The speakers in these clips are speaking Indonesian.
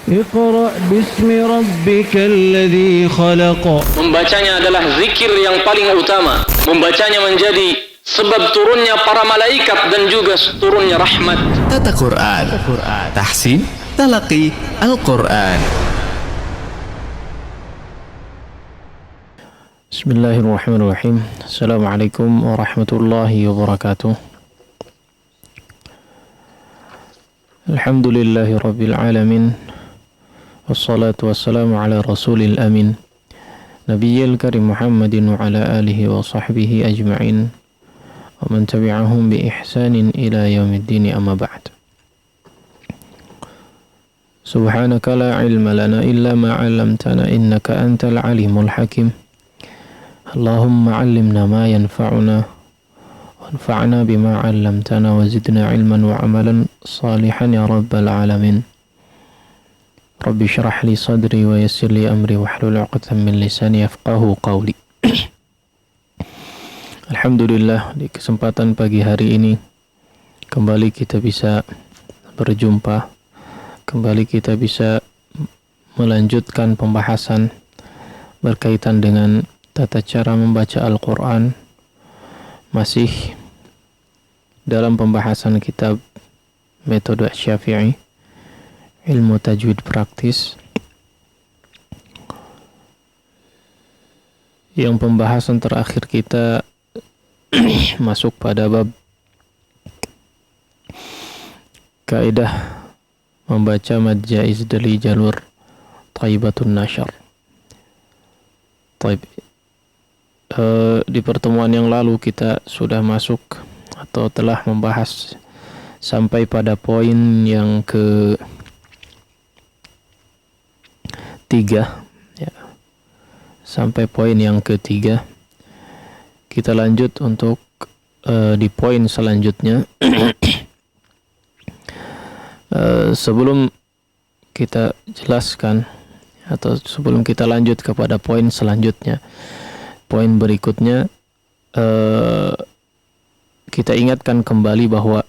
Iqra bismi rabbikal ladzi khalaq. Membacanya adalah zikir yang paling utama. Membacanya menjadi sebab turunnya para malaikat dan juga turunnya rahmat. Tata Quran, tahsin, talaqi Al-Quran. Bismillahirrahmanirrahim. Assalamualaikum warahmatullahi wabarakatuh. Alhamdulillahi rabbil alamin. Wassalatu wassalamu ala rasulil amin, Nabiyyil karim Muhammadin wa ala alihi wa sahbihi ajma'in, wa man tabi'ahum bi ihsanin ila yaumiddin, amma ba'd. Subhanaka la ilma lana illa ma 'allamtana innaka antal alimul hakim. Allahumma 'allimna ma yanfa'una wanfa'na bima 'allamtana wa zidna ilman wa amalan salihan ya rabbal alamin. Rabbi syrah li sadri wa yassir li amri wahlul 'uqdatam min lisani yafqahu qawli. Alhamdulillah, di kesempatan pagi hari ini kembali kita bisa berjumpa, kembali kita bisa melanjutkan pembahasan berkaitan dengan tata cara membaca Al-Quran, masih dalam pembahasan kitab Metode Syafi'i, ilmu tajwid praktis, yang pembahasan terakhir kita masuk pada bab kaidah membaca mad jaiz dari jalur thayyibatun nasyr. Di pertemuan yang lalu kita sudah masuk atau telah membahas sampai pada poin yang ketiga, ya. Sampai poin yang ketiga. Kita lanjut untuk di poin selanjutnya. Sebelum kita jelaskan atau sebelum kita lanjut kepada poin selanjutnya, poin berikutnya, kita ingatkan kembali bahwa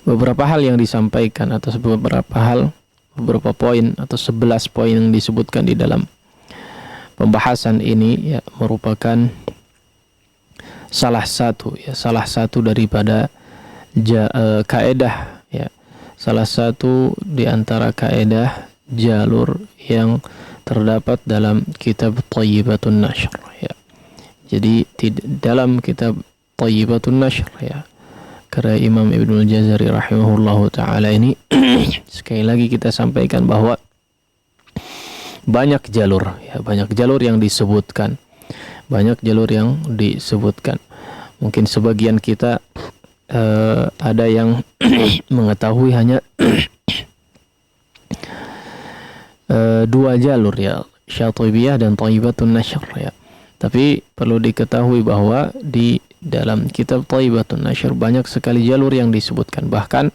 beberapa hal yang disampaikan atau beberapa poin atau 11 poin yang disebutkan di dalam pembahasan ini, ya, merupakan salah satu daripada kaedah, ya, salah satu di antara kaedah jalur yang terdapat dalam kitab Thayyibatun Nasyr, ya. Jadi dalam kitab Thayyibatun Nasyr, ya, karya Imam Ibnul Jazari rahimahullahu ta'ala ini sekali lagi kita sampaikan bahwa banyak jalur yang disebutkan, mungkin sebagian kita ada yang mengetahui hanya dua jalur, ya, Syatibiyah dan Thayyibatun Nasyr, ya. Tapi perlu diketahui bahwa di dalam kitab Thayyibatun Nasyr banyak sekali jalur yang disebutkan. Bahkan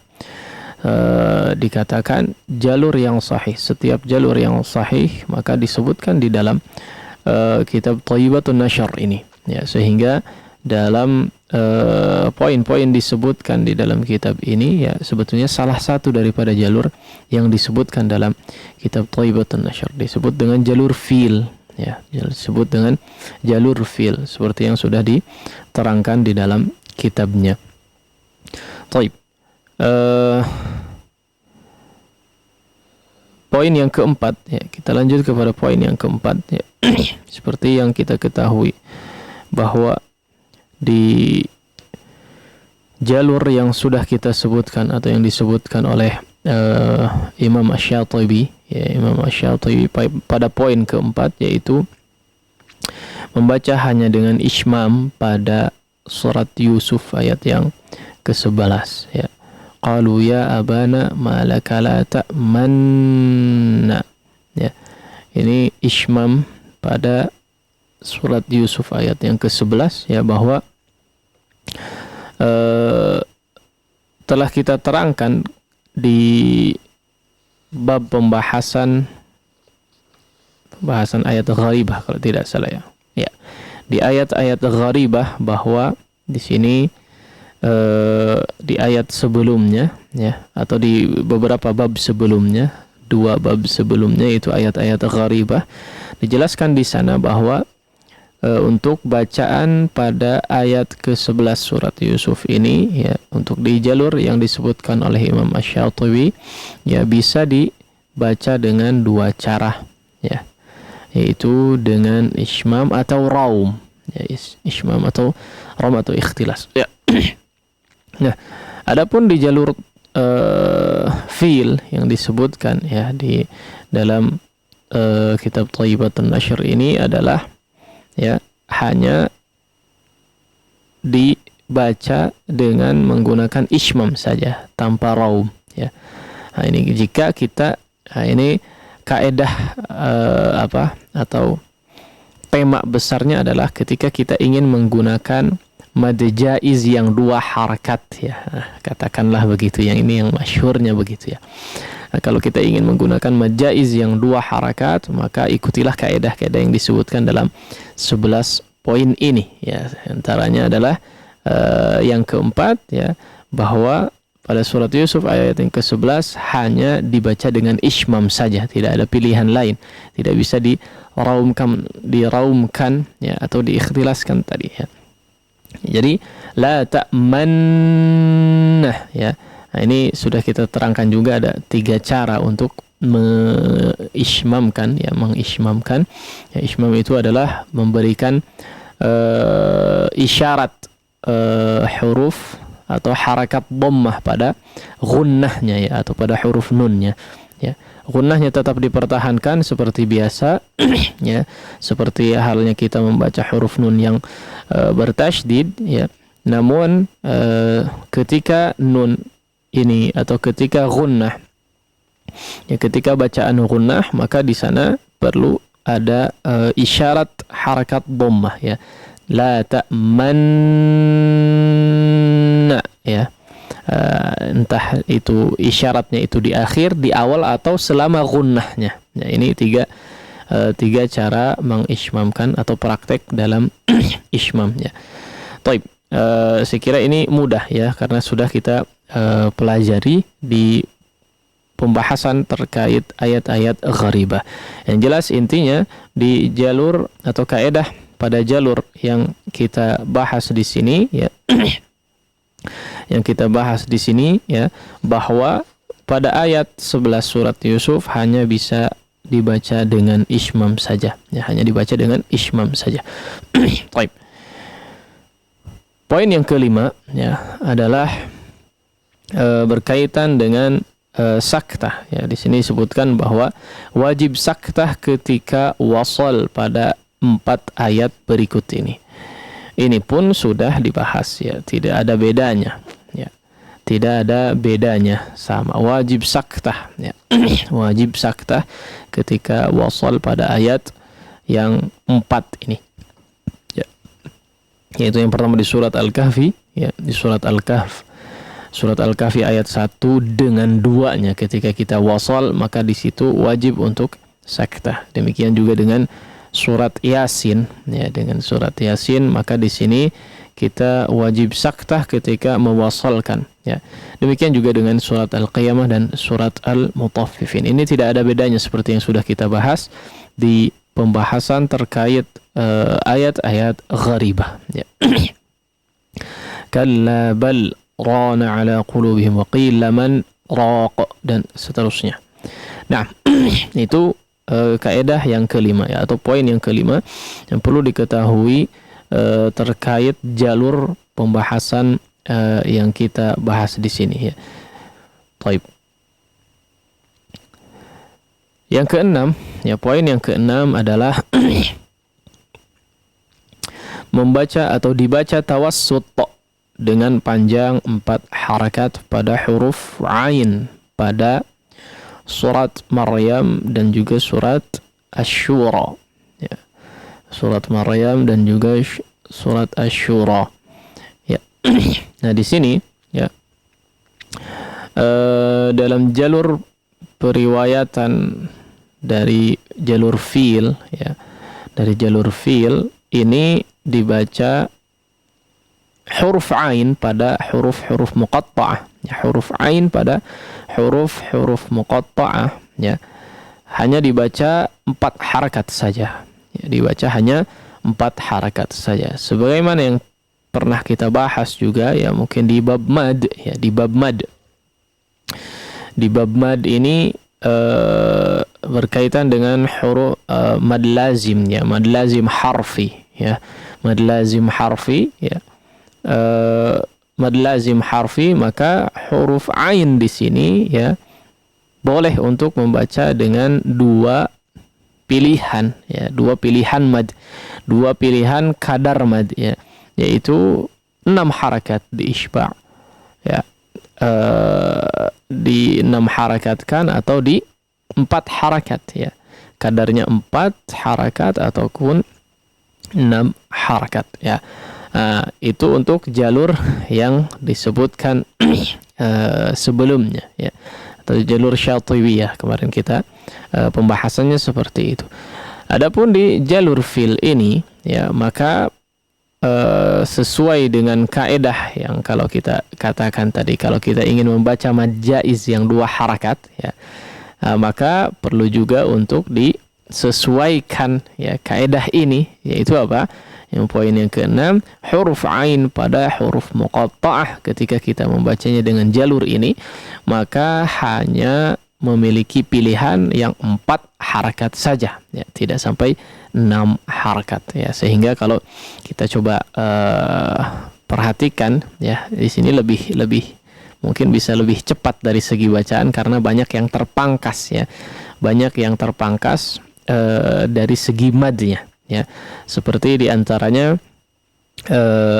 dikatakan jalur yang sahih, setiap jalur yang sahih maka disebutkan di dalam kitab Thayyibatun Nasyr ini, ya. Sehingga dalam poin-poin disebutkan di dalam kitab ini, ya, sebetulnya salah satu daripada jalur yang disebutkan dalam kitab Thayyibatun Nasyr disebut dengan jalur fil, ya, disebut dengan jalur fil seperti yang sudah diterangkan di dalam kitabnya. Taib. Poin yang keempat, ya, kita lanjut kepada poin yang keempat, ya. Seperti yang kita ketahui bahwa di jalur yang sudah kita sebutkan atau yang disebutkan oleh Imam Asy-Syatibi, ya, Imam Asy-Syatibi pada poin keempat, yaitu membaca hanya dengan ismam pada surat Yusuf ayat yang ke-11, ya. Qalu ya abana ma laka la ta'manna, ya. Ini ismam pada surat Yusuf ayat yang ke-11, ya, bahwa telah kita terangkan di bab pembahasan ayat gharibah kalau tidak salah, ya. Ya, di ayat-ayat gharibah bahwa di sini di ayat sebelumnya ya, atau di beberapa bab sebelumnya, 2 bab sebelumnya itu ayat-ayat gharibah, dijelaskan di sana bahwa untuk bacaan pada ayat ke-11 surat Yusuf ini ya, untuk di jalur yang disebutkan oleh Imam Asy-Syatibi ya, bisa dibaca dengan 2 cara ya, yaitu dengan ismam atau raum ya, ismam atau raum atau ikhtilas ya. Nah, adapun di jalur fiil yang disebutkan ya di dalam kitab Thayyibatun Nashr ini adalah ya hanya dibaca dengan menggunakan ismam saja tanpa raum ya. Nah, ini jika kita ini kaedah atau tema besarnya adalah ketika kita ingin menggunakan mad jaiz yang 2 harakat ya, katakanlah begitu, yang ini yang masyhurnya begitu ya. Nah, kalau kita ingin menggunakan mad jaiz yang 2 harakat, maka ikutilah kaedah-kaedah yang disebutkan dalam 11 poin ini ya. Antaranya adalah yang keempat ya, bahwa pada surat Yusuf ayat yang ke-11 hanya dibaca dengan ismam saja, tidak ada pilihan lain, tidak bisa diraumkan ya, atau diikhtilaskan tadi ya. Jadi la ta'mannah ya. Nah, ini sudah kita terangkan juga, ada 3 cara untuk mengismamkan ya, mengismamkan ya. Ismam itu adalah memberikan isyarat huruf atau harakat dhammah pada gunnahnya ya, atau pada huruf nunnya ya. Gunnahnya tetap dipertahankan seperti biasa ya, seperti halnya kita membaca huruf nun yang bertasydid ya. Namun ketika nun ini atau ketika gunnah ya, ketika bacaan gunnah, maka di sana perlu ada isyarat harakat dhammah ya. La ta'manna ya. Entah itu isyaratnya itu di akhir, di awal, atau selama gunnahnya. Nah, ini tiga cara mengismamkan atau praktek dalam ismamnya. Taib, saya kira ini mudah ya, karena sudah kita pelajari di pembahasan terkait ayat-ayat gharibah. Yang jelas intinya di jalur atau kaedah pada jalur yang kita bahas di sini ya, yang kita bahas di sini ya, bahwa pada ayat 11 surat Yusuf hanya bisa dibaca dengan ismam saja ya, hanya dibaca dengan ismam saja. Baik. Poin yang kelima ya adalah berkaitan dengan saktah ya. Di sini disebutkan bahwa wajib saktah ketika wasal pada 4 ayat berikut ini. Ini pun sudah dibahas ya, tidak ada bedanya ya. Tidak ada bedanya, sama wajib saktah ya. Wajib saktah ketika wasal pada ayat yang 4 ini. Ya. Yaitu yang pertama di surat Al-Kahfi ya, di surat Al-Kahf. Surat Al-Kahfi ayat 1 dengan 2-nya ketika kita wasal, maka di situ wajib untuk saktah. Demikian juga dengan surat Yasin ya, dengan surat Yasin maka di sini kita wajib saktah ketika mewasalkan ya. Demikian juga dengan surat Al-Qiyamah dan surat Al-Mutaffifin. Ini tidak ada bedanya seperti yang sudah kita bahas di pembahasan terkait ayat-ayat gharibah ya. Kalla bal rana ala qulubihim wa qila man raq, dan seterusnya. Nah, itu kaedah yang kelima ya, atau poin yang kelima yang perlu diketahui terkait jalur pembahasan yang kita bahas di sini ya. Baik. Yang keenam ya, poin yang keenam adalah membaca atau dibaca tawassut dengan panjang 4 harakat pada huruf ain pada surat Maryam dan juga surat Asy-Syura ya. Surat Maryam dan juga surat Asy-Syura ya. Nah, di sini ya dalam jalur periwayatan dari jalur fiil ya, dari jalur fiil ini dibaca huruf ain pada huruf-huruf muqatta'ah, ya, huruf ain pada huruf-huruf muqatta'ah, ya, hanya dibaca 4 harakat saja, ya, dibaca hanya 4 harakat saja, sebagaimana yang pernah kita bahas juga, ya, mungkin di bab mad, ya, di bab mad ini berkaitan dengan huruf mad lazim, ya, mad lazim harfi, ya, mad lazim harfi, ya, mad lazim harfi, maka huruf ain di sini, ya, boleh untuk membaca dengan 2 pilihan, ya, 2 pilihan mad, 2 pilihan kadar mad, ya, yaitu 6 harakat di isba', ya, di 6 harakatkan atau di 4 harakat, ya, kadarnya 4 harakat ataupun 6 harakat, ya. Itu untuk jalur yang disebutkan sebelumnya, ya, atau jalur syatibiyah, kemarin kita pembahasannya seperti itu. Adapun di jalur fil ini, ya, maka sesuai dengan kaedah yang kalau kita katakan tadi, kalau kita ingin membaca mad jaiz yang 2 harakat, ya, maka perlu juga untuk disesuaikan, ya, kaedah ini, yaitu apa? Yang poin yang ke-6, huruf ain pada huruf muqatta'ah, ketika kita membacanya dengan jalur ini, maka hanya memiliki pilihan yang 4 harakat saja, ya, tidak sampai 6 harakat, ya, sehingga kalau kita coba perhatikan, ya, di sini lebih mungkin bisa lebih cepat dari segi bacaan karena banyak yang terpangkas, ya, banyak yang terpangkas dari segi madnya, ya, seperti diantaranya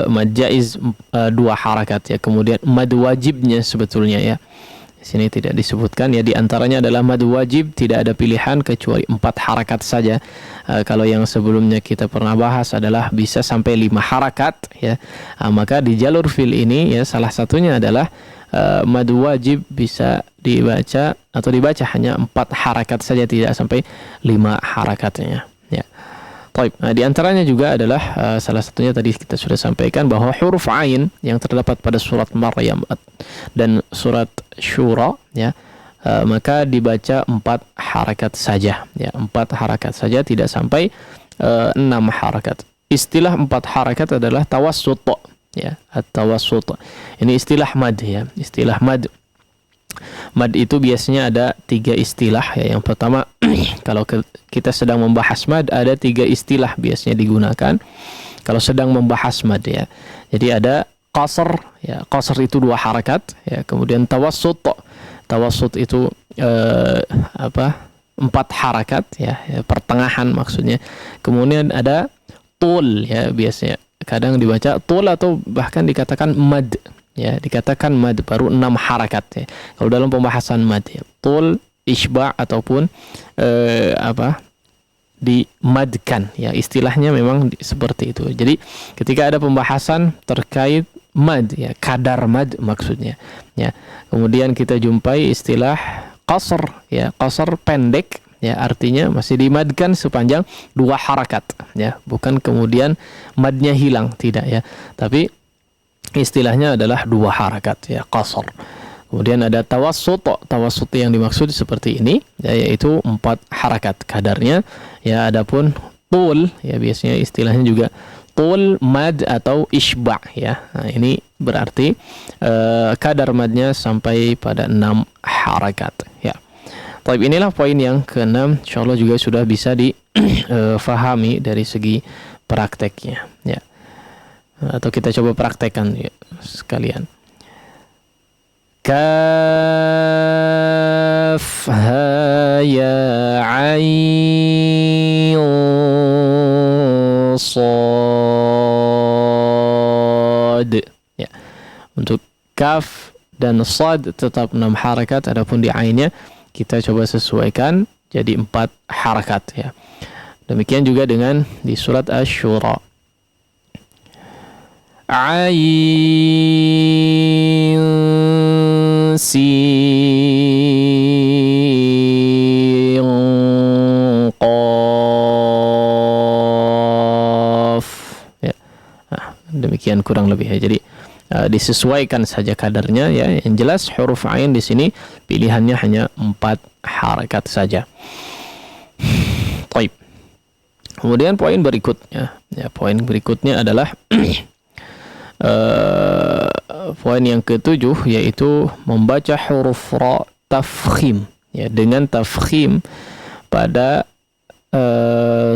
mad jaiz 2 harakat, ya, kemudian mad wajibnya sebetulnya, ya, di sini tidak disebutkan, ya, diantaranya adalah mad wajib tidak ada pilihan kecuali 4 harakat saja. Kalau yang sebelumnya kita pernah bahas adalah bisa sampai 5 harakat, ya. Maka di jalur fil ini, ya, salah satunya adalah mad wajib bisa dibaca atau dibaca hanya 4 harakat saja, tidak sampai 5 harakatnya, ya. Baik, di antaranya juga adalah salah satunya tadi kita sudah sampaikan bahwa huruf ain yang terdapat pada surat Maryam dan surat Syura, ya, maka dibaca 4 harakat saja, ya, 4 harakat saja, tidak sampai 6 harakat. Istilah 4 harakat adalah tawassut, ya, at-tawassut. Ini istilah mad, ya, istilah mad. Mad itu biasanya ada 3 istilah, ya. Yang pertama, kalau kita sedang membahas mad, ada 3 istilah biasanya digunakan kalau sedang membahas mad, ya. Jadi ada qasr, ya, qasr itu 2 harakat, ya. Kemudian tawassut, tawassut itu 4 harakat, ya, pertengahan maksudnya. Kemudian ada tul, ya, biasanya kadang dibaca tul atau bahkan dikatakan mad, ya, dikatakan mad baru 6 harakat, ya. Kalau dalam pembahasan mad, ya, tul, isba' ataupun dimadkan, ya, istilahnya memang seperti itu. Jadi ketika ada pembahasan terkait mad, ya, kadar mad maksudnya, ya, kemudian kita jumpai istilah qasr, ya, qasr pendek, ya, artinya masih dimadkan sepanjang 2 harakat, ya, bukan kemudian madnya hilang, tidak, ya, tapi istilahnya adalah 2 harakat, ya, qasr. Kemudian ada tawassut, tawassut yang dimaksud seperti ini, ya, yaitu 4 harakat kadarnya, ya. Adapun tul, ya, biasanya istilahnya juga tul, mad atau isba', ya. Nah, ini berarti kadar madnya sampai pada 6 harakat, ya. Baik, inilah poin yang ke-6, insyaallah juga sudah bisa difahami dari segi prakteknya, ya. Atau kita coba praktekkan, ya, sekalian. Kaf ha ya ain sad, ya. Untuk kaf dan sad tetap 6 harakat, adapun di ainnya kita coba sesuaikan jadi 4 harakat, ya. Demikian juga dengan di surat Asy-Syura. Ain sin qaf, ya. Nah, demikian demikian kurang lebih ya. Jadi disesuaikan saja kadarnya ya. Yang jelas huruf ain di sini pilihannya hanya 4 harakat saja. Baik. Kemudian poin berikutnya ya, poin berikutnya adalah poin yang ke-7, yaitu membaca huruf ra tafkhim ya, dengan tafkhim pada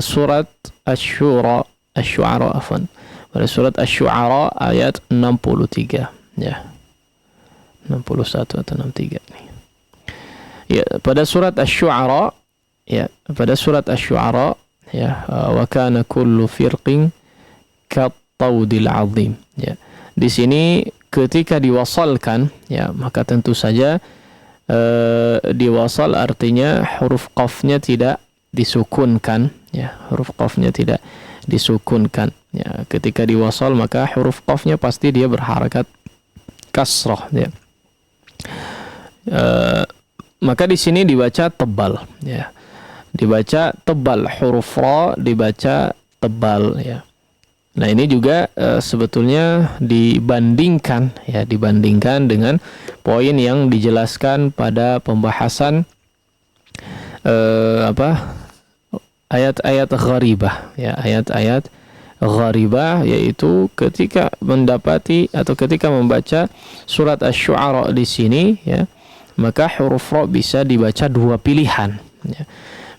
surat Asy-Syu'ara afwan, pada surat Asy-Syu'ara ayat 63 ya, 61 atau 63 nih ya, pada surat Asy-Syu'ara ya, pada surat Asy-Syu'ara ya, wa kana kullu firqin kattaudil azim ya. Di sini ketika diwasalkan ya, maka tentu saja diwasal artinya huruf qafnya tidak disukunkan ya, huruf qafnya tidak disukunkan ya. Ketika diwasal maka huruf qafnya pasti dia berharakat kasrah ya. Maka di sini dibaca tebal ya, dibaca tebal, huruf ra dibaca tebal ya. Nah ini juga sebetulnya dibandingkan ya, dibandingkan dengan poin yang dijelaskan pada pembahasan ayat-ayat gharibah ya, ayat-ayat gharibah, yaitu ketika mendapati atau ketika membaca surat Asy-Syu'ara di sini ya, maka huruf ra bisa dibaca dua pilihan ya.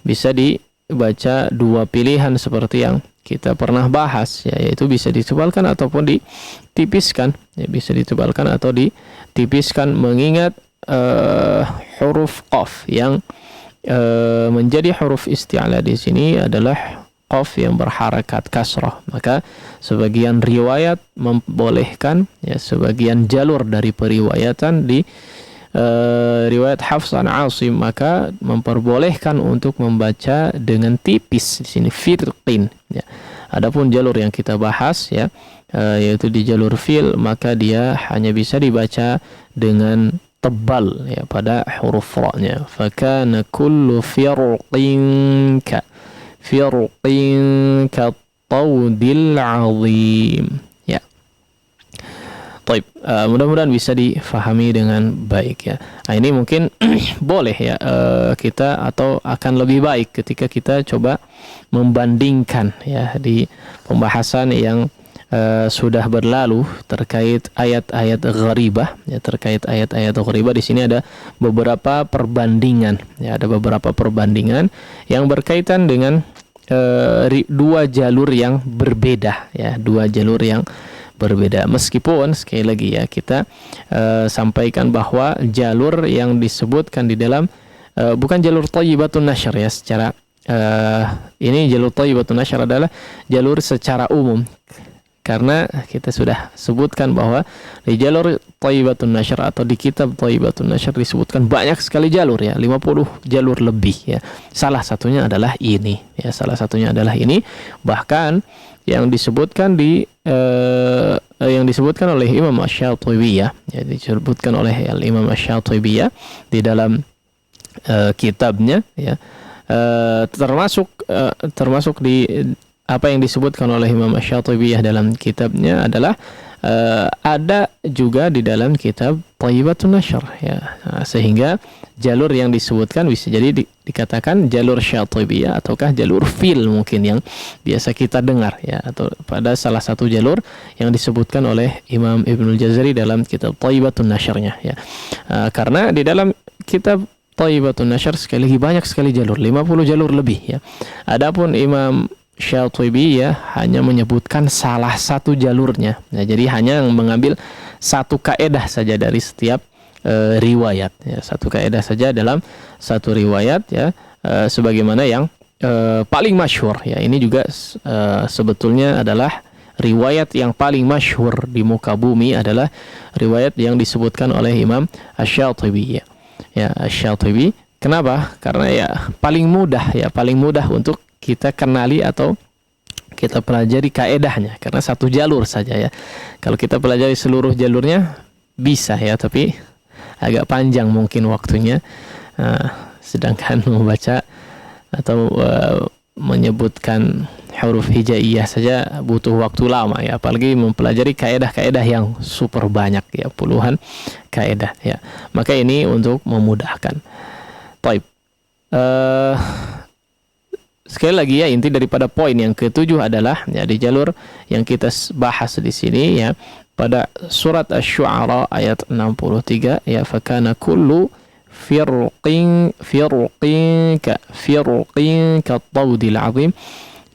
Bisa dibaca dua pilihan seperti yang kita pernah bahas ya, yaitu bisa ditebalkan ataupun ditipiskan ya, bisa ditebalkan atau ditipiskan, mengingat huruf qaf yang menjadi huruf isti'la di sini adalah qaf yang berharakat kasrah. Maka sebagian riwayat membolehkan ya, sebagian jalur dari periwayatan di riwayat Hafs an Asim maka memperbolehkan untuk membaca dengan tipis di sini firqin ya. Adapun jalur yang kita bahas ya, yaitu di jalur fil, maka dia hanya bisa dibaca dengan tebal ya pada huruf ra-nya. Fakana kullu firqin ka taudil azim. Baik, mudah-mudahan bisa difahami dengan baik ya. Nah, ini mungkin boleh ya kita, atau akan lebih baik ketika kita coba membandingkan ya di pembahasan yang sudah berlalu terkait ayat-ayat gharibah ya, terkait ayat-ayat gharibah. Di sini ada beberapa perbandingan ya, ada beberapa perbandingan yang berkaitan dengan dua jalur yang berbeda ya, dua jalur yang berbeda. Meskipun sekali lagi ya kita sampaikan bahwa jalur yang disebutkan di dalam bukan jalur thayyibatun nashr ya, secara ini jalur thayyibatun nashr adalah jalur secara umum, karena kita sudah sebutkan bahwa di jalur thayyibatun nashr atau di kitab thayyibatun nashr disebutkan banyak sekali jalur ya, 50 jalur lebih ya. Salah satunya adalah ini ya, salah satunya adalah ini. Bahkan yang disebutkan yang disebutkan oleh Imam Asy-Syatibi ya, disebutkan oleh Imam Asy-Syatibi di dalam kitabnya ya, termasuk di apa yang disebutkan oleh Imam Asy-Syatibi dalam kitabnya adalah ada juga di dalam kitab Thayyibatun Nashr ya. Nah, sehingga jalur yang disebutkan bisa jadi dikatakan jalur Syatibiyah ataukah jalur fil mungkin yang biasa kita dengar ya, atau pada salah satu jalur yang disebutkan oleh Imam Ibnul Jazari dalam kitab Thayyibatun Nashr-nya ya. Karena di dalam kitab Thayyibatun Nashr sekali lagi banyak sekali jalur, 50 jalur lebih ya. Adapun Imam Syatibi ya hanya menyebutkan salah satu jalurnya. Nah, jadi hanya mengambil satu kaedah saja dari setiap riwayat ya, satu kaedah saja dalam satu riwayat ya, sebagaimana yang paling masyhur ya. Ini juga sebetulnya adalah riwayat yang paling masyhur di muka bumi, adalah riwayat yang disebutkan oleh Imam Asy-Syatibi ya. Ya, Asy-Syatibi. Kenapa? Karena ya paling mudah untuk kita kenali atau kita pelajari kaedahnya, karena satu jalur saja ya. Kalau kita pelajari seluruh jalurnya bisa ya, tapi agak panjang mungkin waktunya. Sedangkan membaca atau menyebutkan huruf hijaiyah saja butuh waktu lama ya, apalagi mempelajari kaedah-kaedah yang super banyak ya, puluhan kaedah ya. Maka ini untuk memudahkan. Baik. Sekali lagi ya, inti daripada poin yang ketujuh adalah ya di jalur yang kita bahas di sini ya, pada surat Asy-Syu'ara ayat 63 ya, fakana kullu firqin kat-tawdil azim,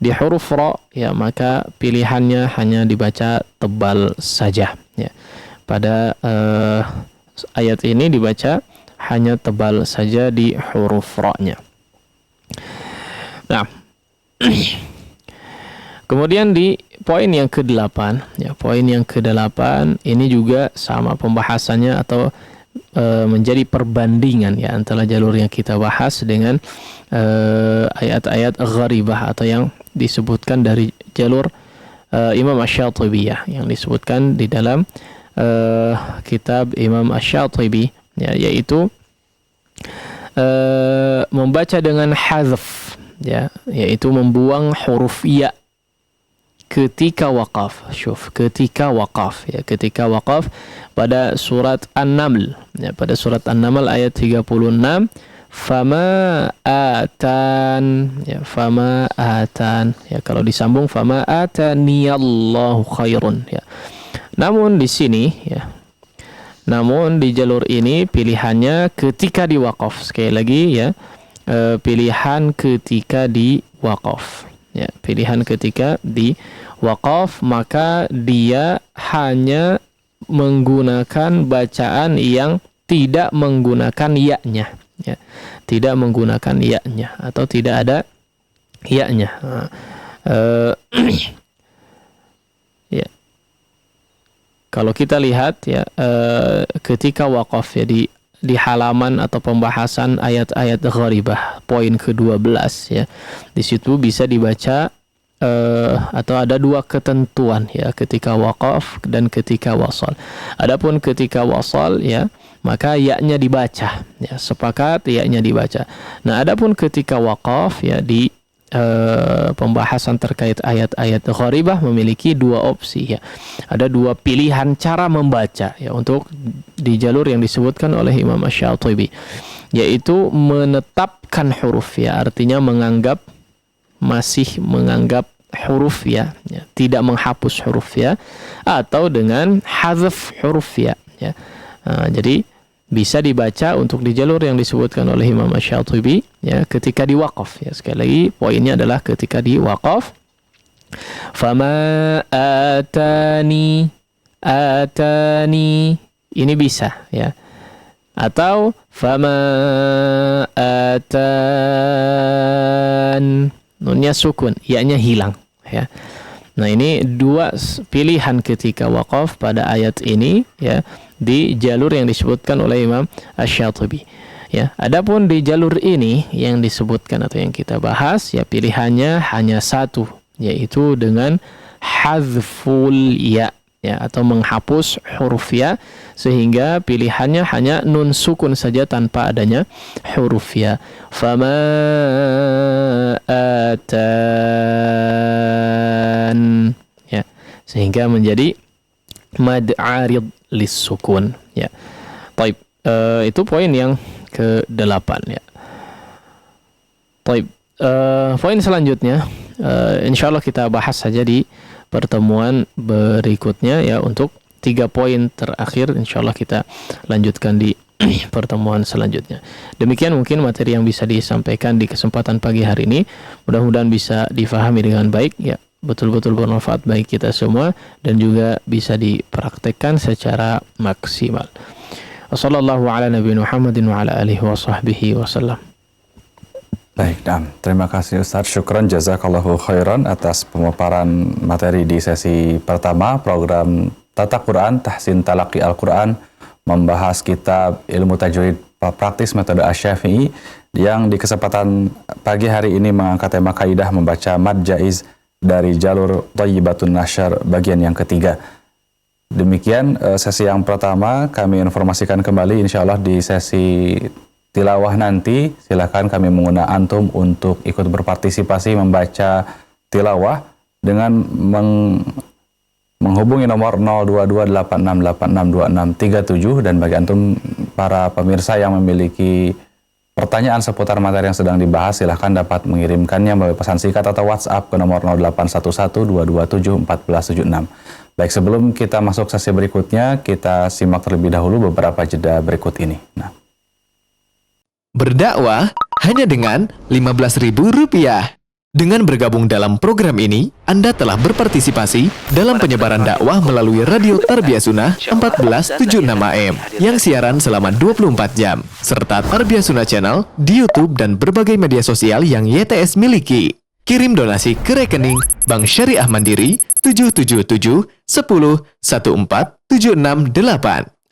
di huruf ra ya, maka pilihannya hanya dibaca tebal saja ya. Pada ayat ini dibaca hanya tebal saja di huruf ra-nya. Nah, kemudian di poin yang ke-8 ya, poin yang ke-8 ini juga sama pembahasannya atau menjadi perbandingan ya antara jalur yang kita bahas dengan ayat-ayat gharibah atau yang disebutkan dari jalur Imam Asy-Syatibi yang disebutkan di dalam kitab Imam Asy-Syatibi ya, yaitu membaca dengan hazf ya, yaitu membuang huruf ya ketika waqaf. Ketika waqaf ya, ketika waqaf pada surat An-Naml ya, pada surat An-Naml ayat 36, fama atan ya, fama atan ya, kalau disambung fama ataniyallahu khairun ya. Namun di sini ya, namun di jalur ini pilihannya ketika di waqaf. Sekali lagi ya, pilihan ketika di waqaf ya, pilihan ketika di waqaf, maka dia hanya menggunakan bacaan yang tidak menggunakan ya-nya ya, tidak menggunakan ya-nya atau tidak ada ya-nya. Ya, kalau kita lihat ya, ketika waqaf ya di halaman atau pembahasan ayat-ayat gharibah poin ke-12 ya, di situ bisa dibaca atau ada dua ketentuan ya, ketika waqaf dan ketika wasal. Adapun ketika wasal ya, maka ya-nya dibaca ya, sepakat ya-nya dibaca. Nah, adapun ketika waqaf ya, di pembahasan terkait ayat-ayat gharibah memiliki dua opsi ya. Ada dua pilihan cara membaca ya untuk di jalur yang disebutkan oleh Imam Asy-Syatibi, yaitu menetapkan huruf ya, artinya masih menganggap huruf ya, tidak menghapus huruf ya, atau dengan hazf huruf ya. Jadi bisa dibaca untuk di jalur yang disebutkan oleh Imam Asy-Syatibi ya, ketika di waqaf ya. Sekali lagi poinnya adalah ketika di waqaf. Fama atani ini bisa ya, atau fama atan, nunnya sukun, ya-nya hilang ya. Nah, ini dua pilihan ketika waqaf pada ayat ini ya, di jalur yang disebutkan oleh Imam Asy-Syatibi ya. Adapun di jalur ini yang disebutkan atau yang kita bahas ya, pilihannya hanya satu, yaitu dengan hazful ya atau menghapus huruf ya, sehingga pilihannya hanya nun sukun saja tanpa adanya huruf ya. Fama atan ya, sehingga menjadi mad arid lis sukun ya. Baik, itu poin yang ke-8 ya. Baik, poin selanjutnya insyaallah kita bahas saja di pertemuan berikutnya ya, untuk 3 poin terakhir insyaallah kita lanjutkan di pertemuan selanjutnya. Demikian mungkin materi yang bisa disampaikan di kesempatan pagi hari ini. Mudah-mudahan bisa difahami dengan baik ya, betul-betul bermanfaat bagi kita semua dan juga bisa dipraktekkan secara maksimal. Wassallallahu ala nabiyina Muhammadin wa ala alihi wa sahbihi wasallam. Baik, terima kasih Ustaz. Syukran jazakallahu khairan atas pemaparan materi di sesi pertama program Tata Quran Tahsin Talaqi Al-Quran, membahas kitab ilmu tajwid praktis metode Asy-Syafi'i, yang di kesempatan pagi hari ini mengangkat tema kaidah membaca mad jaiz dari jalur Thayyibatun Nasyr bagian yang ketiga. Demikian sesi yang pertama, kami informasikan kembali insyaallah di sesi tilawah nanti. Silakan kami mengundang antum untuk ikut berpartisipasi membaca tilawah dengan menghubungi nomor 022868662637. Dan bagi antum para pemirsa yang memiliki pertanyaan seputar materi yang sedang dibahas, silahkan dapat mengirimkannya melalui pesan singkat atau WhatsApp ke nomor 0811-227-1476. Baik, sebelum kita masuk sesi berikutnya, kita simak terlebih dahulu beberapa jeda berikut ini. Nah. Berdakwah hanya dengan Rp15.000. Dengan bergabung dalam program ini, Anda telah berpartisipasi dalam penyebaran dakwah melalui Radio Tarbiyah Sunnah 1476 AM yang siaran selama 24 jam, serta Tarbiyah Sunnah Channel di YouTube dan berbagai media sosial yang YTS miliki. Kirim donasi ke rekening Bank Syariah Mandiri 777 10 14768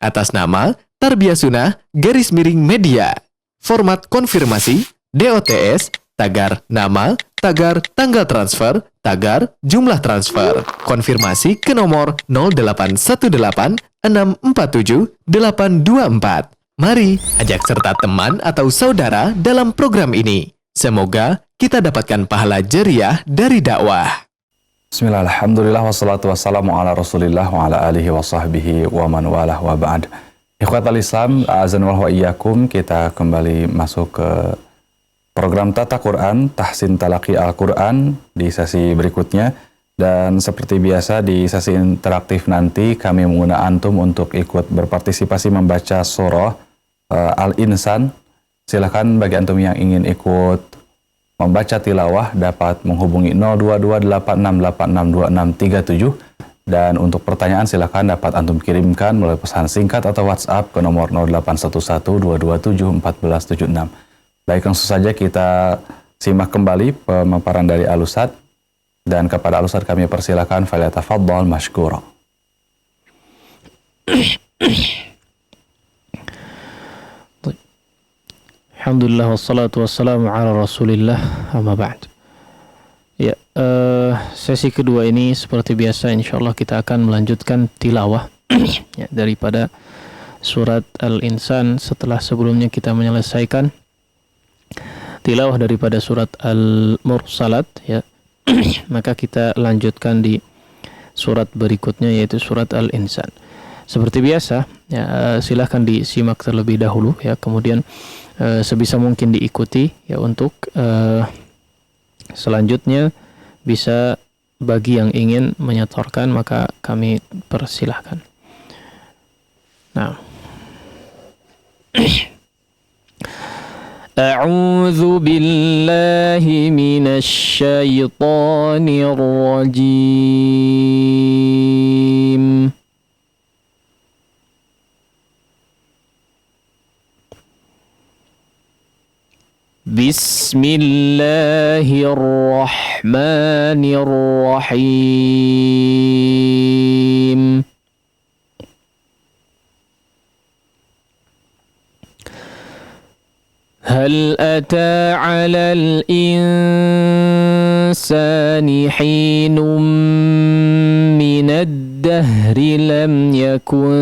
atas nama Tarbiyah Sunnah _media. Format konfirmasi DOTS tagar nama, tagar tanggal transfer, tagar jumlah transfer. Konfirmasi ke nomor 0818-647-824. Mari ajak serta teman atau saudara dalam program ini. Semoga kita dapatkan pahala jariah dari dakwah. Bismillah, alhamdulillah, wassalatu wassalamu ala rasulillah wa ala alihi wa sahbihi wa man walah wa ba'd. Ikhwatal Islam, azan wa iyyakum, kita kembali masuk ke program Tata Quran, Tahsin Talaqi Al-Quran di sesi berikutnya. Dan seperti biasa di sesi interaktif nanti kami mengundang antum untuk ikut berpartisipasi membaca surah Al-Insan. Silakan bagi antum yang ingin ikut membaca tilawah dapat menghubungi 022868662637. Dan untuk pertanyaan silakan dapat antum kirimkan melalui pesan singkat atau WhatsApp ke nomor 0811-227-1476. Baik, langsung saja kita simak kembali pemaparan dari Al-Ustadz, dan kepada Al-Ustadz kami persilakan falyatafaddal mashkura. Alhamdulillah wassalatu wassalamu ala rasulillah amma ba'd. Ya, sesi kedua ini seperti biasa insyaallah kita akan melanjutkan tilawah ya, daripada surat Al-Insan setelah sebelumnya kita menyelesaikan tilawah daripada surat Al-Mursalat ya. Maka kita lanjutkan di surat berikutnya yaitu surat Al-Insan. Seperti biasa ya, silahkan disimak terlebih dahulu ya, kemudian sebisa mungkin diikuti ya, untuk selanjutnya bisa bagi yang ingin menyetorkan maka kami persilahkan. Nah, A'udzu billahi minasy syaithanir rajim. Bismillahirrahmanirrahim. هل أتى على الإنسان حين من الدهر لم يكن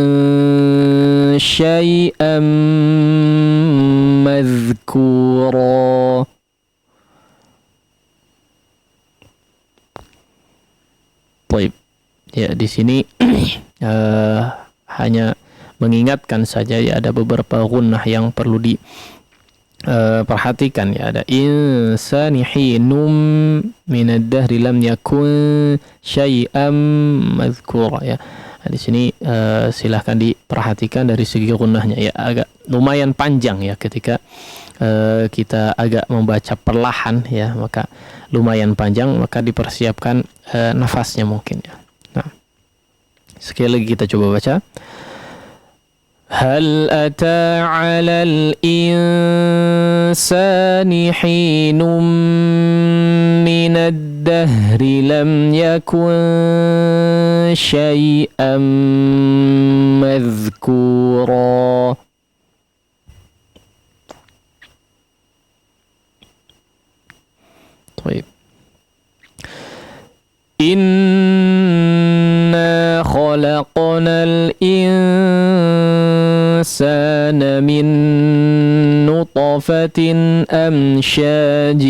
شيئا مذكورا. Baik, ya di sini hanya mengingatkan saja ya, ada beberapa gunnah yang perlu perhatikan ya. Ada insani hinum minad dahri lam yakun syai'am madhkura ya. Nah, di sini silahkan diperhatikan dari segi gunnahnya ya, agak lumayan panjang ya ketika kita agak membaca perlahan ya, maka lumayan panjang, maka dipersiapkan nafasnya mungkin ya. Nah, sekali lagi kita coba baca. هل أتى على الإنسان حين من الدهر لم يكن شيئا مذكورا. طيب. إنا خلقنا الإنسان من نطفة أمشاج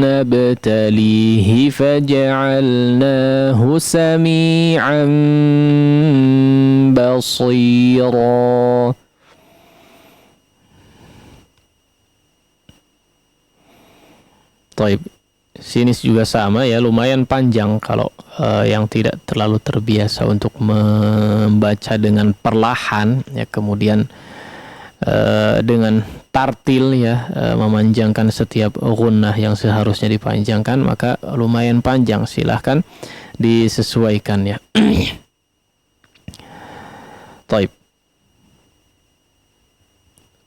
نبتليه فجعلناه سميعا بصيرا. Taib. Sini juga sama ya, lumayan panjang kalau yang tidak terlalu terbiasa untuk membaca dengan perlahan ya, kemudian dengan tartil ya, memanjangkan setiap gunnah yang seharusnya dipanjangkan, maka lumayan panjang, silahkan disesuaikan ya. Taib.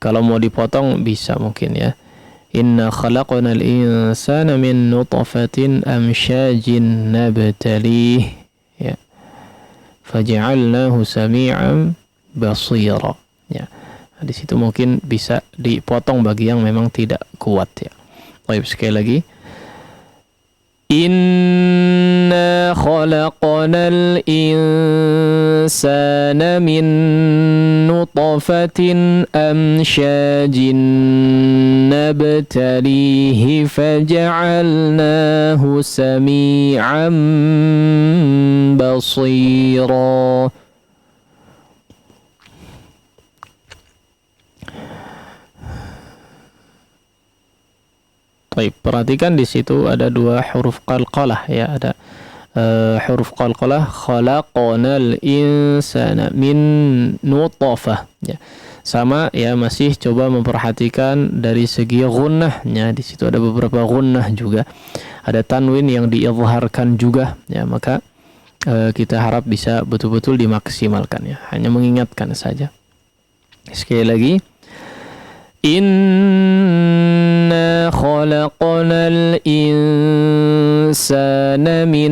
Kalau mau dipotong bisa mungkin ya. Inna khalaqnal insana min nutfatin amsyajin nabtalih ya. Faja'alnahu sami'an basira ya. Di situ mungkin bisa dipotong bagi yang memang tidak kuat ya. Baik, sekali lagi. Inna khalaqnal insana min nutfatin amsyajin nabtalihi faja'alnahu sami'an basira. Baik, perhatikan di situ ada dua huruf qalqalah ya, ada huruf qalqalah, khalaqnal insana min nutfah ya. Sama ya, masih coba memperhatikan dari segi gunnahnya. Di situ ada beberapa gunnah juga, ada tanwin yang diizharkan juga ya, maka kita harap bisa betul-betul dimaksimalkan ya, hanya mengingatkan saja. Sekali lagi, Inna khalaqnal insana min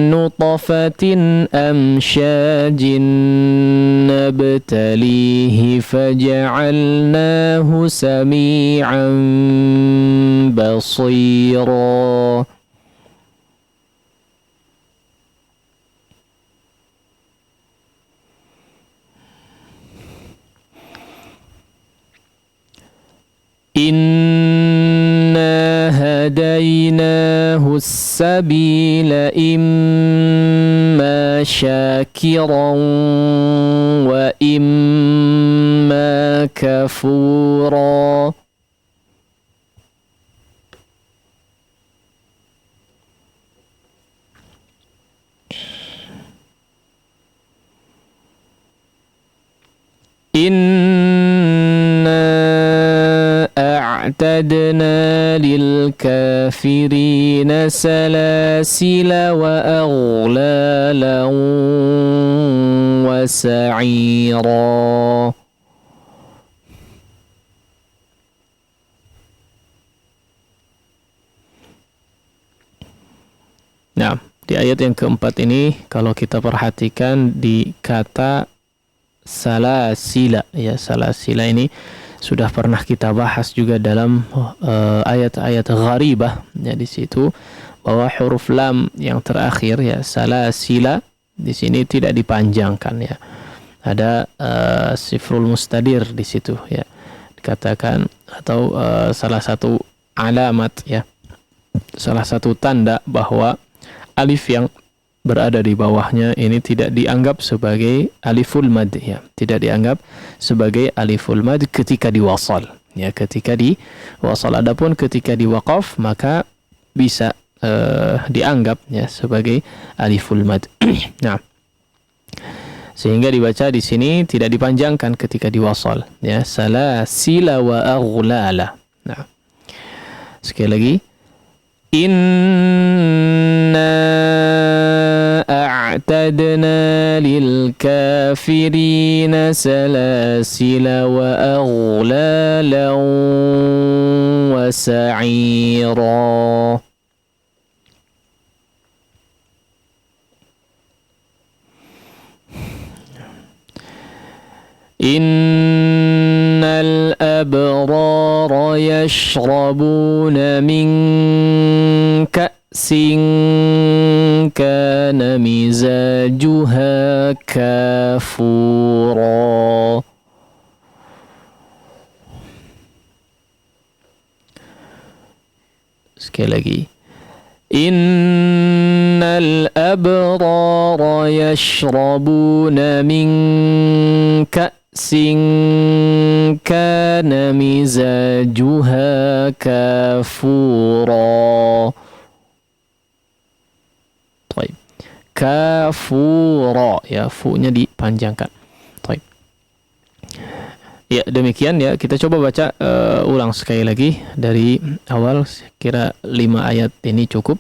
nutfatin amsyajin nabtalihi faja'alnahu sami'an basira. Inna hadainahu as-sabila imma syakiran wa imma kafura. أعتدنا للكافرين سلاسل وأغلالا وسعيرا. Nah, di ayat yang keempat ini kalau kita perhatikan di kata salasila ya, salasila ini sudah pernah kita bahas juga dalam ayat-ayat gharibah ya, di situ bahwa huruf lam yang terakhir ya, salasila, di sini tidak dipanjangkan ya. Ada sifrul mustadir di situ ya, dikatakan, atau salah satu alamat ya, salah satu tanda bahwa alif yang berada di bawahnya ini tidak dianggap sebagai aliful mad ya, tidak dianggap sebagai aliful mad ketika diwasal ya, ketika diwasal. Adapun ketika diwaqaf maka bisa dianggap ya sebagai aliful mad. Nah, sehingga dibaca di sini tidak dipanjangkan ketika diwasal ya, salasila wa aghlala. Nah, sekali lagi, inna a'tadna lil kafirina salasila wa aghlalan wa sa'ira. Innal abrara yashrabuna min ka'sin kana mizajuha kafura. sekali lagi. Innal abrara yashrabuna min ka'sin kana mizajuha kafura. Baik. Kafura, ya, fu-nya dipanjangkan. Baik. Ya, demikian ya. Kita coba baca ulang sekali lagi dari awal. Kira 5 ayat ini cukup.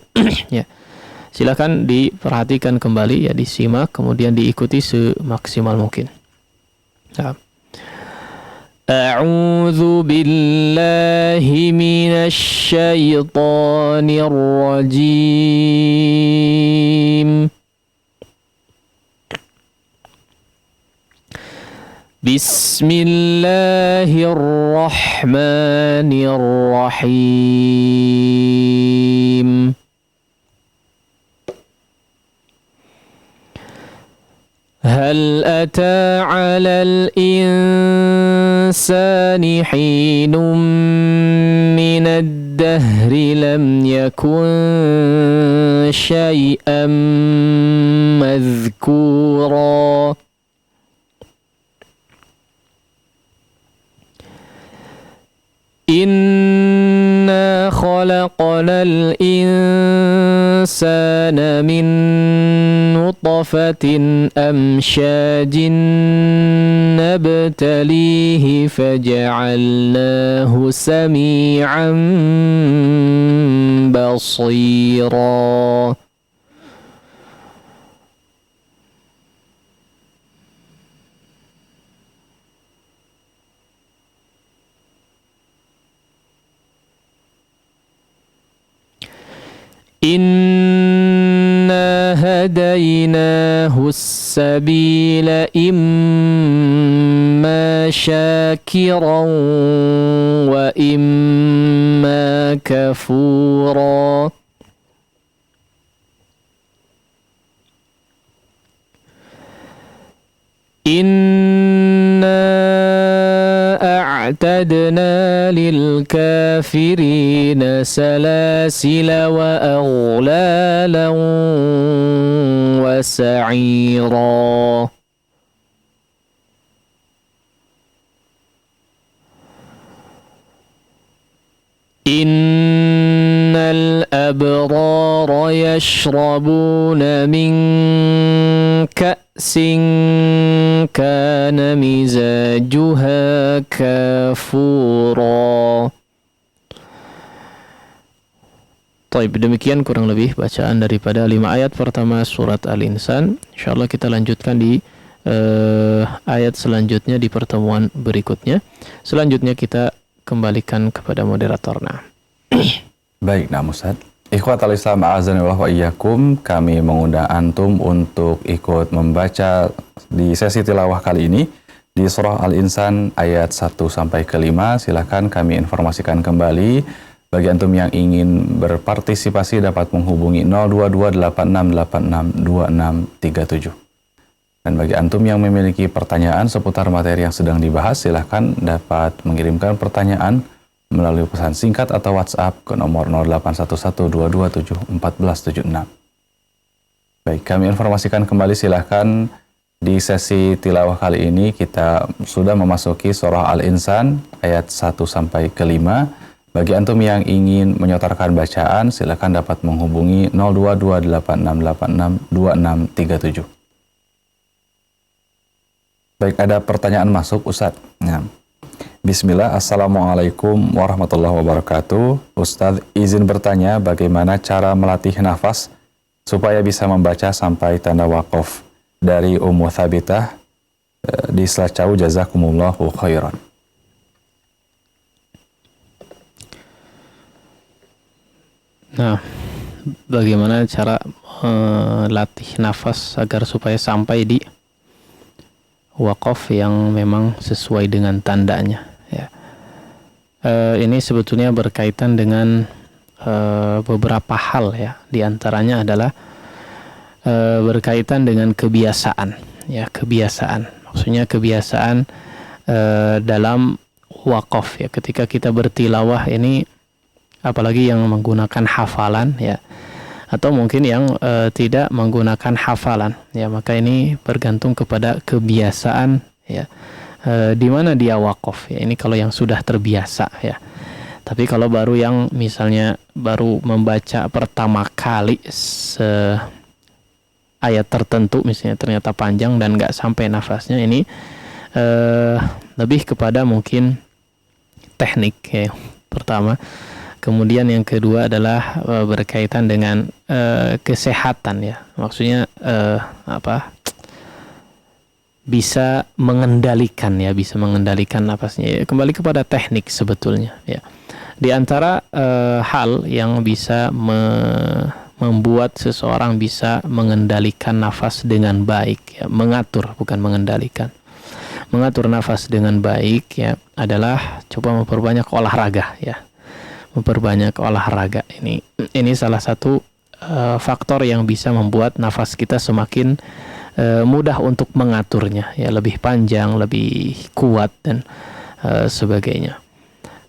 Ya. Silakan diperhatikan kembali ya, disimak kemudian diikuti semaksimal mungkin. Ya. A'udzu billahi minasy syaithanir rajim. Bismillahirrahmanirrahim. Hal ata 'alal insani hinum minad dahri lam yakun syai'an madhkura. Inna khalaqnal insana min nutfatin amsyajin nabtalihi faja'alnahu sami'an basira. Inna hadainahu as-sabila imma syakiran wa imma kafura. Inna a'tadna lil kafirina salasila wa aghlalan wa sa'ira. Innal abrara yashrabuna min ka'sin kana mizajuha kafura. Baik, demikian kurang lebih bacaan daripada 5 ayat pertama surat Al-Insan. Insyaallah kita lanjutkan di ayat selanjutnya di pertemuan berikutnya. Selanjutnya kita kembalikan kepada moderator. Baik, Ustaz. Ikhwatal Islam a'azanillah wa iyyakum, kami mengundang antum untuk ikut membaca di sesi tilawah kali ini di surah Al-Insan ayat 1 sampai ke 5. Silakan kami informasikan kembali bagi antum yang ingin berpartisipasi dapat menghubungi 02286862637. Dan bagi antum yang memiliki pertanyaan seputar materi yang sedang dibahas, silakan dapat mengirimkan pertanyaan melalui pesan singkat atau WhatsApp ke nomor 081122741476. Baik, kami informasikan kembali, silakan di sesi tilawah kali ini kita sudah memasuki surah Al-Insan ayat 1 sampai ke 5. Bagi antum yang ingin menyotarkan bacaan, silakan dapat menghubungi 02286862637. Baik, ada pertanyaan masuk, Ustadz. Ya. Bismillah, Assalamualaikum warahmatullahi wabarakatuh. Ustadz, izin bertanya bagaimana cara melatih nafas supaya bisa membaca sampai tanda waqaf dari Ummu Thabitah di Selacau, jazakumullahu khairan. Nah, bagaimana cara melatih nafas agar supaya sampai di waqaf yang memang sesuai dengan tandanya, ya. Ini sebetulnya berkaitan dengan beberapa hal, ya. Di antaranya adalah berkaitan dengan kebiasaan, ya, kebiasaan. Maksudnya kebiasaan dalam waqaf, ya. Ketika kita bertilawah ini apalagi yang menggunakan hafalan ya, atau mungkin yang tidak menggunakan hafalan ya, maka ini bergantung kepada kebiasaan ya, di mana dia wakaf ya. Ini kalau yang sudah terbiasa ya. Tapi kalau baru yang misalnya baru membaca pertama kali ayat tertentu misalnya ternyata panjang dan nggak sampai nafasnya, ini lebih kepada mungkin teknik ya, pertama. Kemudian yang kedua adalah berkaitan dengan kesehatan ya, maksudnya bisa mengendalikan ya, bisa mengendalikan nafasnya ya. Kembali kepada teknik sebetulnya ya. Di antara hal yang bisa membuat seseorang bisa mengendalikan nafas dengan baik ya, mengatur bukan mengendalikan, mengatur nafas dengan baik ya, adalah coba memperbanyak olahraga ya, memperbanyak olahraga. Ini salah satu faktor yang bisa membuat nafas kita semakin mudah untuk mengaturnya ya, lebih panjang, lebih kuat dan sebagainya.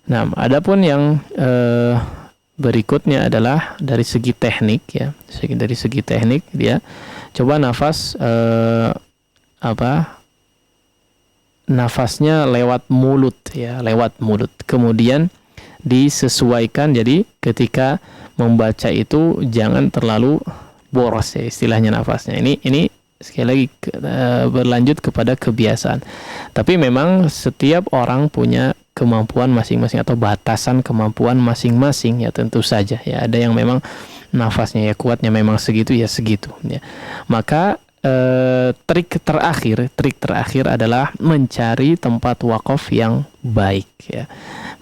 Nah, adapun yang berikutnya adalah dari segi teknik ya, dari segi teknik dia coba nafas nafasnya lewat mulut ya, lewat mulut. Kemudian disesuaikan, jadi ketika membaca itu jangan terlalu boros ya istilahnya nafasnya. Ini sekali lagi berlanjut kepada kebiasaan. Tapi memang setiap orang punya kemampuan masing-masing atau batasan kemampuan masing-masing ya, tentu saja ya. Ada yang memang nafasnya ya kuatnya memang segitu ya segitu ya. Maka trik terakhir adalah mencari tempat wakaf yang baik ya.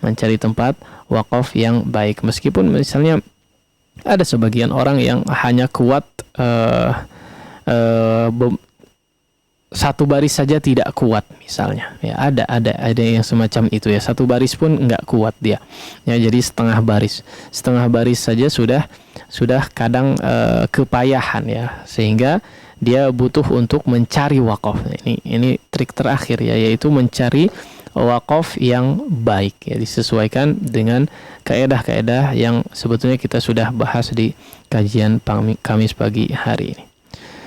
Mencari tempat wakaf yang baik. Meskipun misalnya ada sebagian orang yang hanya kuat satu baris saja tidak kuat misalnya ya, ada yang semacam itu ya, satu baris pun nggak kuat dia ya, jadi setengah baris saja sudah kadang kepayahan ya, sehingga dia butuh untuk mencari wakaf. Ini trik terakhir ya, yaitu mencari wakaf yang baik ya, disesuaikan dengan kaedah-kaedah yang sebetulnya kita sudah bahas di kajian Kamis pagi hari ini.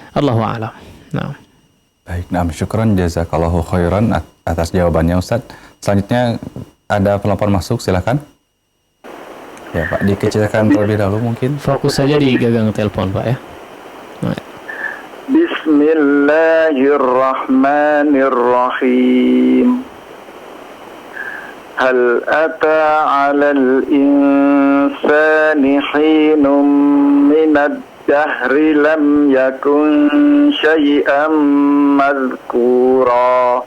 Allahu a'lam. Nah. Baik, syukran jazakallahu khairan atas jawabannya Ustaz. Selanjutnya ada penelpon masuk, silakan. Ya Pak, dikecilkan terlebih dahulu mungkin. Fokus saja di gagang telepon Pak ya. Nah. Bismillahirrahmanirrahim. Hal ata 'alal insani hinum minad dahri lam yakun syai'an madhkura.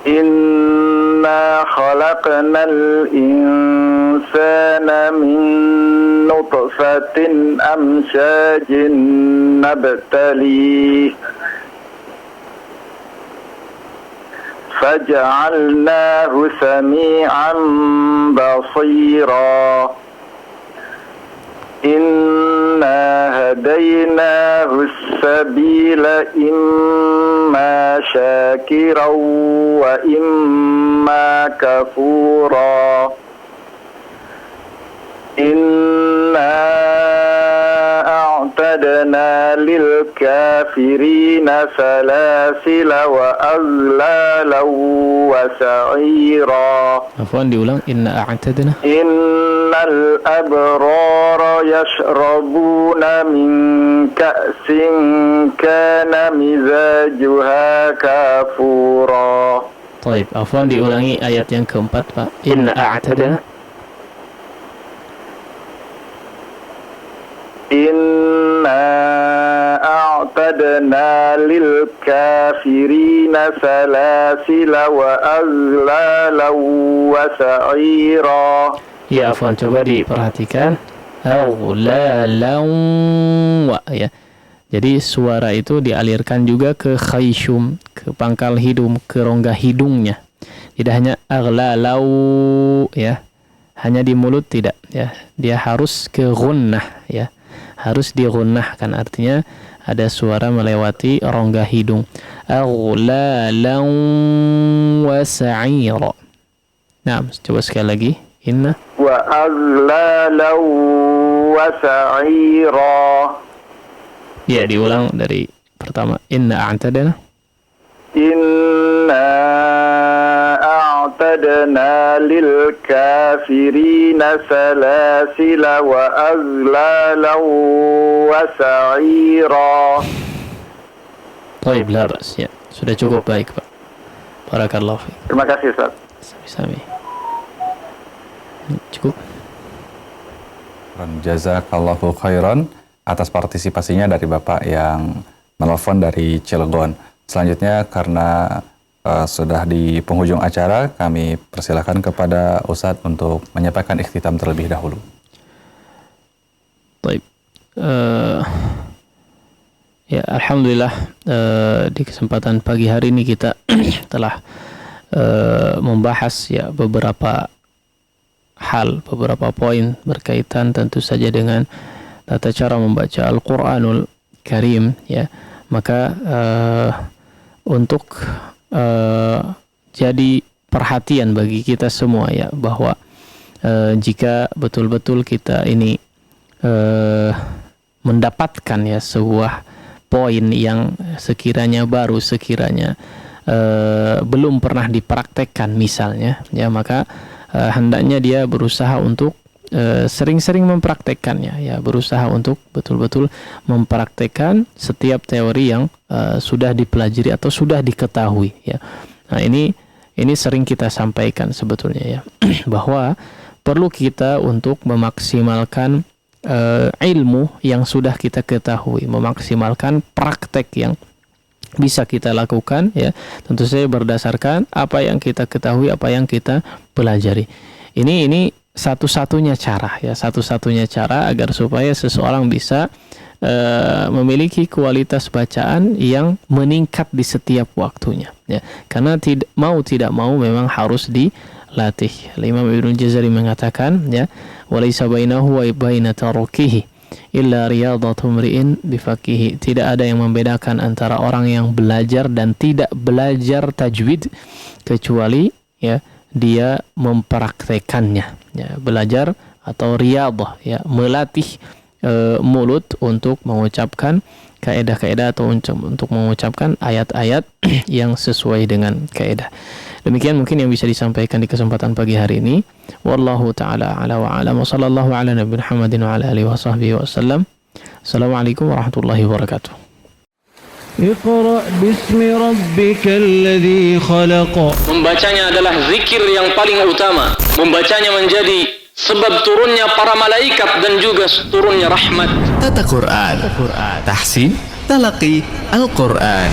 Inna khalaqnal insana min nutfatin amsyajin nabtalih faja'alnahu sami'an basira. Inna hadainahu as-sabila imma syakiran wa imma kafura. Inna a'tadna lil kafirina salasila wa aghlalan wa sa'ira. Afwan, diulang. Inna a'tadna. Innal abrara yashrabuna min ka'sin kana mizajuha kafura. Baik, afwan, diulangi ayat yang keempat Pak. Inna a'tadna. Inna a'tadna lil kafirina salasila wa aghlalan wa sa'ira. Ya, afwan, coba diperhatikan. Aghlalan wa ya. Jadi suara itu dialirkan juga ke khayshum, ke pangkal hidung, ke rongga hidungnya. Tidak hanya aghlalau ya. Hanya di mulut tidak ya. Dia harus ke gunnah ya. Harus digunnahkan, artinya ada suara melewati rongga hidung. Aghlalan wa sa'ira. Nah, coba sekali lagi. Inna وأغلالا وسعيرا. ya, diulang dari pertama. Inna a'tadna. إنا أعتدنا للكافرين سلاسل وأغلالا وسعيرا. Baik, la ba's. Ya, sudah cukup baik, Pak. Barakallahu fiik. Terima kasih Ustaz. Sami-sami. Cukup. Jazakallahu khairan atas partisipasinya dari Bapak yang menelpon dari Cilegon. Selanjutnya karena sudah di penghujung acara, kami persilakan kepada Ustadz untuk menyampaikan ikhtitam terlebih dahulu. Baik. Ya, alhamdulillah di kesempatan pagi hari ini kita telah membahas ya beberapa hal, beberapa poin berkaitan tentu saja dengan tata cara membaca Al-Qur'anul Karim ya. Maka untuk jadi perhatian bagi kita semua ya, bahwa jika betul-betul kita ini mendapatkan ya sebuah poin yang sekiranya baru, sekiranya belum pernah dipraktekkan misalnya ya, maka hendaknya dia berusaha untuk sering-sering mempraktekkannya ya, berusaha untuk betul-betul mempraktekkan setiap teori yang sudah dipelajari atau sudah diketahui ya. Nah, ini sering kita sampaikan sebetulnya ya bahwa perlu kita untuk memaksimalkan ilmu yang sudah kita ketahui, memaksimalkan praktek yang bisa kita lakukan ya, tentu saja berdasarkan apa yang kita ketahui, apa yang kita pelajari. Ini satu-satunya cara ya, satu-satunya cara agar supaya seseorang bisa memiliki kualitas bacaan yang meningkat di setiap waktunya ya. Karena tidak mau memang harus dilatih. Imam Ibnu Jazari mengatakan ya, walaysa bainahu wa baina tarukihi illa riyadatu mri'in bifaqihi. Tidak ada yang membedakan antara orang yang belajar dan tidak belajar tajwid kecuali ya dia mempraktekannya ya. Belajar atau riyadah ya, melatih mulut untuk mengucapkan kaidah-kaidah atau untuk mengucapkan ayat-ayat yang sesuai dengan kaidah. Demikian mungkin yang bisa disampaikan di kesempatan pagi hari ini. Wallahu ta'ala ala wa ala wa sallallahu ala nabi Muhammadin wa ala alihi wa sahbihi wa sallam. Assalamualaikum warahmatullahi wabarakatuh. Iqra bismi rabbikal ladzi khalaq. Membacanya adalah zikir yang paling utama. Membacanya menjadi sebab turunnya para malaikat dan juga turunnya rahmat. Tata Quran, tahsin, talaqi Al-Quran.